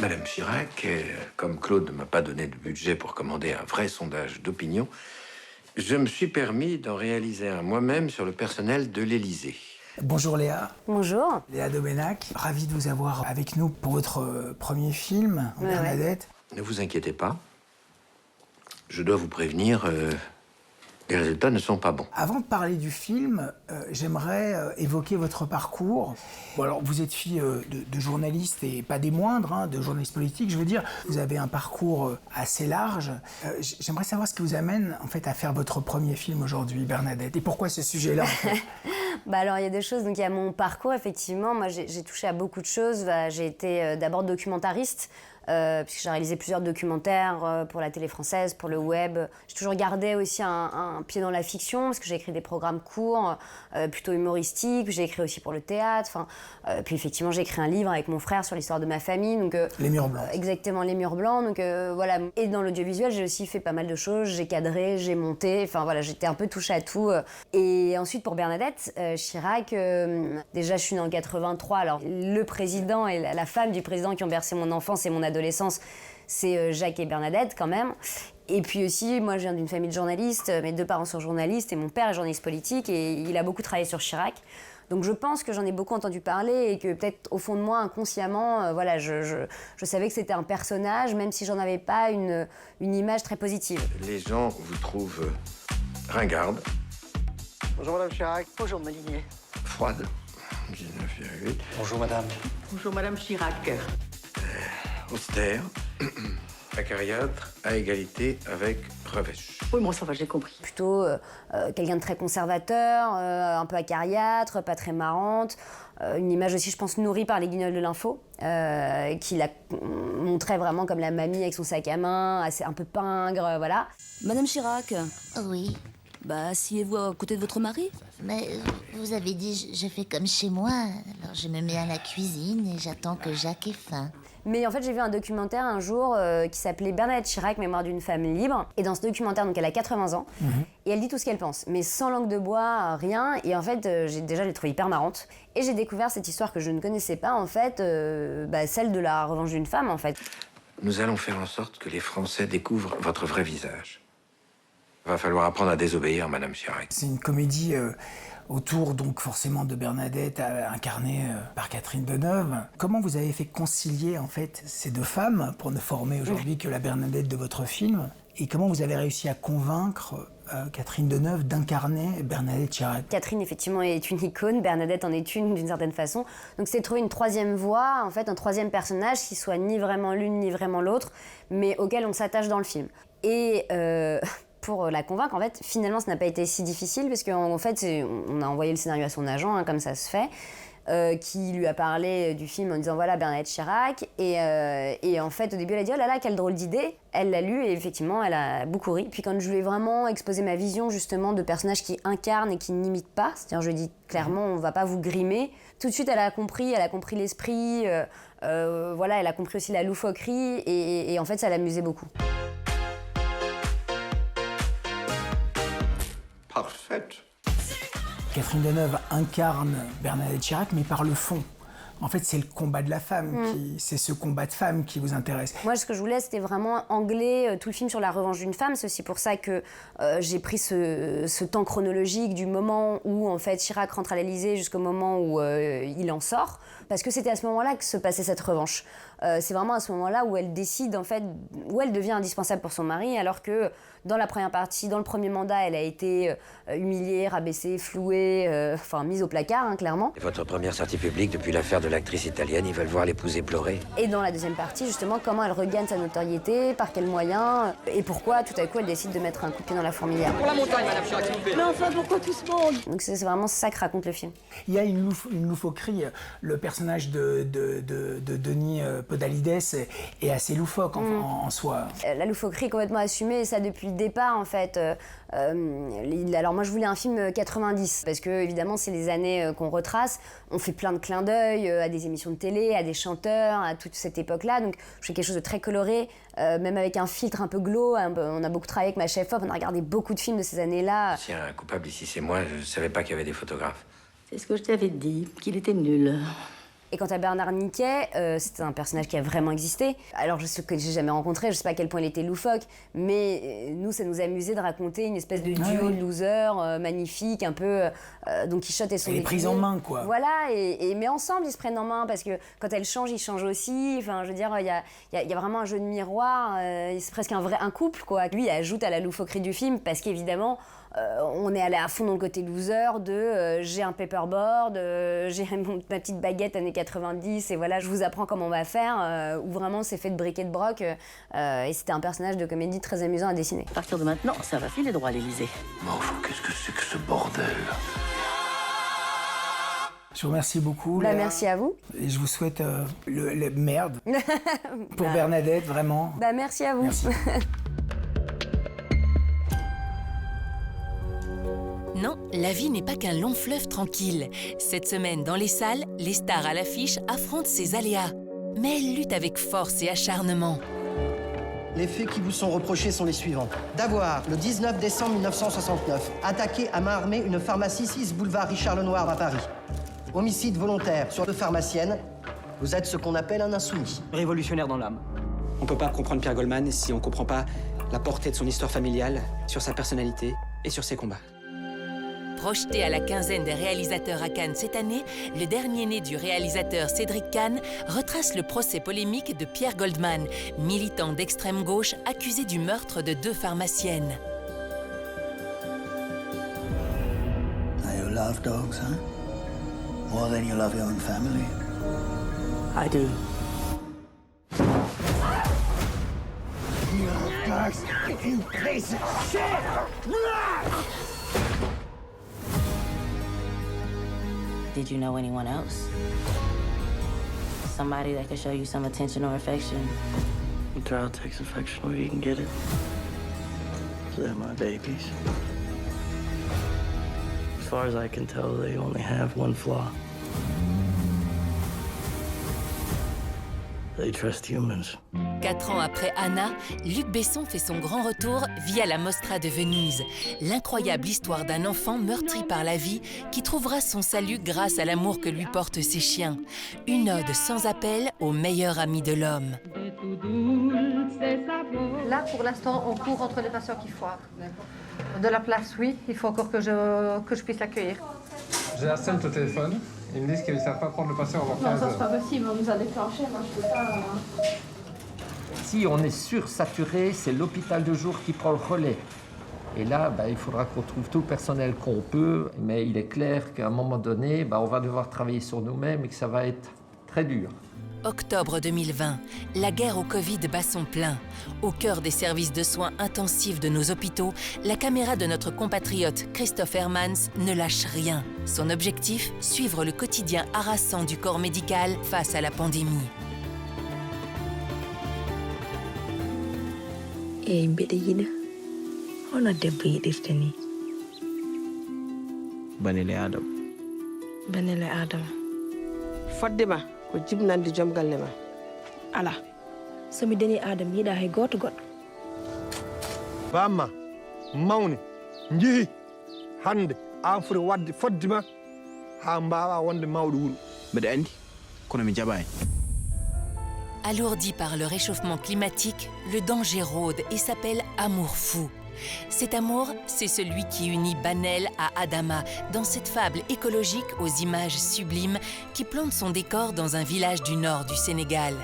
Madame Chirac, comme Claude ne m'a pas donné de budget pour commander un vrai sondage d'opinion, je me suis permis d'en réaliser un moi-même sur le personnel de l'Élysée. Bonjour Léa. Bonjour. Léa Domenac, ravi de vous avoir avec nous pour votre premier film, Bernadette. Ne vous inquiétez pas. Je dois vous prévenir, les résultats ne sont pas bons. Avant de parler du film, j'aimerais évoquer votre parcours. Bon, alors, vous êtes fille de journaliste et pas des moindres, hein, de journaliste politique. Je veux dire, vous avez un parcours assez large. J'aimerais savoir ce qui vous amène en fait à faire votre premier film aujourd'hui, Bernadette. Et pourquoi ce sujet-là en fait? Bah alors il y a deux choses, donc il y a mon parcours effectivement, moi j'ai touché à beaucoup de choses, j'ai été d'abord documentariste, puisque j'ai réalisé plusieurs documentaires pour la télé française, pour le web. J'ai toujours gardé aussi un pied dans la fiction, parce que j'ai écrit des programmes courts, plutôt humoristiques, j'ai écrit aussi pour le théâtre, puis effectivement j'ai écrit un livre avec mon frère sur l'histoire de ma famille. Donc, Les Murs Blancs. Exactement, Les Murs Blancs, donc voilà. Et dans l'audiovisuel, j'ai aussi fait pas mal de choses, j'ai cadré, j'ai monté, enfin voilà, j'étais un peu touche à tout. Et ensuite pour Bernadette Chirac, déjà je suis née en 83, alors le président et la femme du président qui ont bercé mon enfance et mon adolescence, c'est Jacques et Bernadette quand même. Et puis aussi, moi je viens d'une famille de journalistes, mes deux parents sont journalistes et mon père est journaliste politique et il a beaucoup travaillé sur Chirac. Donc je pense que j'en ai beaucoup entendu parler et que peut-être au fond de moi, inconsciemment, voilà, je savais que c'était un personnage, même si j'en avais pas une image très positive. Les gens vous trouvent ringarde, Bonjour Madame Chirac. Bonjour Molinier. froide, 19,8, Bonjour Madame. Bonjour Madame Chirac. austère, acariâtre, à égalité avec Revêche. Oui, moi ça va, j'ai compris. Plutôt quelqu'un de très conservateur, un peu acariâtre, pas très marrante. Une image aussi, je pense, nourrie par les Guignols de l'info, qui la montrait vraiment comme la mamie avec son sac à main, assez, un peu pingre, voilà. Madame Chirac, Oui, bah asseyez-vous à côté de votre mari. mais vous avez dit je fais comme chez moi. Alors je me mets à la cuisine et j'attends que Jacques ait faim. Mais en fait, j'ai vu un documentaire un jour qui s'appelait Bernadette Chirac, Mémoire d'une femme libre. Et dans ce documentaire, donc elle a 80 ans, et elle dit tout ce qu'elle pense, mais sans langue de bois, rien. Et en fait, je l'ai trouvée hyper marrante. Et j'ai découvert cette histoire que je ne connaissais pas, en fait, celle de la revanche d'une femme, en fait. Nous allons faire en sorte que les Français découvrent votre vrai visage. Va falloir apprendre à désobéir, Madame Chirac. C'est une comédie autour, donc forcément, de Bernadette, incarnée par Catherine Deneuve. Comment vous avez fait concilier, en fait, ces deux femmes pour ne former aujourd'hui que la Bernadette de votre film? Et comment vous avez réussi à convaincre Catherine Deneuve d'incarner Bernadette Chirac? Catherine, effectivement, est une icône. Bernadette en est une, d'une certaine façon. Donc, c'est trouver une troisième voix, en fait, un troisième personnage qui soit ni vraiment l'une, ni vraiment l'autre, mais auquel on s'attache dans le film. Et pour la convaincre, en fait, finalement, ça n'a pas été si difficile, parce qu'en fait, on a envoyé le scénario à son agent, hein, comme ça se fait, qui lui a parlé du film en disant voilà Bernadette Chirac, et en fait au début elle a dit oh là là quelle drôle d'idée. Elle l'a lu et effectivement elle a beaucoup ri. Puis quand je lui ai vraiment exposé ma vision justement de personnage qui incarne et qui n'imite pas, c'est-à-dire je lui ai dit clairement on va pas vous grimer, tout de suite elle a compris l'esprit, voilà, elle a compris aussi la loufoquerie et en fait ça l'amusait beaucoup. Parfaite. Catherine Deneuve incarne Bernadette Chirac, mais par le fond. En fait, c'est le combat de la femme, c'est ce combat de femme qui vous intéresse. Moi, ce que je voulais, c'était vraiment angler tout le film sur la revanche d'une femme. C'est aussi pour ça que j'ai pris ce temps chronologique du moment où, en fait, Chirac rentre à l'Élysée jusqu'au moment où il en sort. Parce que c'était à ce moment-là que se passait cette revanche. C'est vraiment à ce moment-là où elle décide, en fait, où elle devient indispensable pour son mari, alors que dans la première partie, dans le premier mandat, elle a été humiliée, rabaissée, flouée, mise au placard, hein, clairement. Et votre première sortie publique depuis l'affaire de l'actrice italienne, ils veulent voir l'épousée pleurer. Et dans la deuxième partie, justement, comment elle regagne sa notoriété, par quels moyens, et pourquoi, tout à coup, elle décide de mettre un coup de pied dans la fourmilière. Pour la montagne Madame Chirac, s'il vous plaît. Mais enfin, pourquoi tout ce monde? Donc c'est vraiment ça que raconte le film. Il y a une loufoquerie. Le personnage de Denis Podalides est assez loufoque en soi. La loufoquerie est complètement assumée, et ça depuis le départ, en fait. Alors moi, je voulais un film 90, parce que, évidemment, c'est les années qu'on retrace. On fait plein de clins d'œil à des émissions de télé, à des chanteurs, à toute cette époque-là. Donc, je fais quelque chose de très coloré, même avec un filtre un peu glauque. On a beaucoup travaillé avec ma chef-op, on a regardé beaucoup de films de ces années-là. Si un coupable ici, c'est moi, je savais pas qu'il y avait des photographes. C'est ce que je t'avais dit, qu'il était nul. Et quant à Bernard Niquet, c'est un personnage qui a vraiment existé. Alors, que j'ai jamais rencontré, je sais pas à quel point il était loufoque, mais nous, ça nous amusait de raconter une espèce de duo de losers magnifique, un peu Don Quichotte et son Elle est prise en main, quoi. Voilà, mais ensemble, ils se prennent en main parce que quand elle change, il change aussi. Enfin, je veux dire, il y a vraiment un jeu de miroir. C'est presque un couple, quoi. Lui, il ajoute à la loufoquerie du film parce qu'évidemment, on est allé à fond dans le côté loser de j'ai un paperboard, j'ai ma petite baguette années 90 et voilà, je vous apprends comment on va faire, où vraiment c'est fait de briquet de broc et c'était un personnage de comédie très amusant à dessiner. À partir de maintenant, ça va filer droit à l'Élysée. Mais enfin, qu'est-ce que c'est que ce bordel? Je vous remercie beaucoup. Léa. Merci à vous. Et je vous souhaite le merde pour Bernadette, vraiment. Merci à vous. Merci. Non, la vie n'est pas qu'un long fleuve tranquille. Cette semaine, dans les salles, les stars à l'affiche affrontent ces aléas. Mais elles luttent avec force et acharnement. Les faits qui vous sont reprochés sont les suivants. D'avoir, le 19 décembre 1969, attaqué à main armée une pharmacie 6 boulevard Richard Lenoir à Paris. Homicide volontaire sur deux pharmaciennes. Vous êtes ce qu'on appelle un insoumis. Révolutionnaire dans l'âme. On peut pas comprendre Pierre Goldman si on comprend pas la portée de son histoire familiale, sur sa personnalité et sur ses combats. Projeté à la quinzaine des réalisateurs à Cannes cette année, le dernier né du réalisateur Cédric Kahn retrace le procès polémique de Pierre Goldman, militant d'extrême gauche accusé du meurtre de deux pharmaciennes. You love dogs, huh? More than you love your own family. I do. You love dogs, you piece of shit! Did you know anyone else? Somebody that could show you some attention or affection? A child takes affection where you can get it. They're my babies. As far as I can tell, they only have one flaw. They trust humans. 4 ans après Anna, Luc Besson fait son grand retour via la Mostra de Venise. L'incroyable histoire d'un enfant meurtri par la vie qui trouvera son salut grâce à l'amour que lui portent ses chiens. Une ode sans appel au meilleur ami de l'homme. Là, pour l'instant, on court entre les patients qui foirent. De la place, oui. Il faut encore que je puisse l'accueillir. J'ai la scène au téléphone. Ils me disent qu'ils ne savent pas prendre le patient avant 15 heures. Non, ça, c'est pas possible. On nous a déclenché. Moi, je peux pas... Si on est sursaturé, c'est l'hôpital de jour qui prend le relais. Et là, il faudra qu'on trouve tout le personnel qu'on peut, mais il est clair qu'à un moment donné, on va devoir travailler sur nous-mêmes et que ça va être très dur. Octobre 2020, la guerre au Covid bat son plein. Au cœur des services de soins intensifs de nos hôpitaux, la caméra de notre compatriote Christophe Hermans ne lâche rien. Son objectif, suivre le quotidien harassant du corps médical face à la pandémie. Banele Adam. Banele Adam. Faddema ko jibnande joom galle ma. Ala. Somi deni Adam yiɗa hay goto goɗɗo. Bamma mawni jeehi hande an foti wadde foddima ha mbawa wonde mawɗo wuro. Mbeɗa andi kono mi jaɓani. Alourdi par le réchauffement climatique, le danger rôde et s'appelle amour fou. Cet amour, c'est celui qui unit Banel à Adama dans cette fable écologique aux images sublimes qui plante son décor dans un village du nord du Sénégal.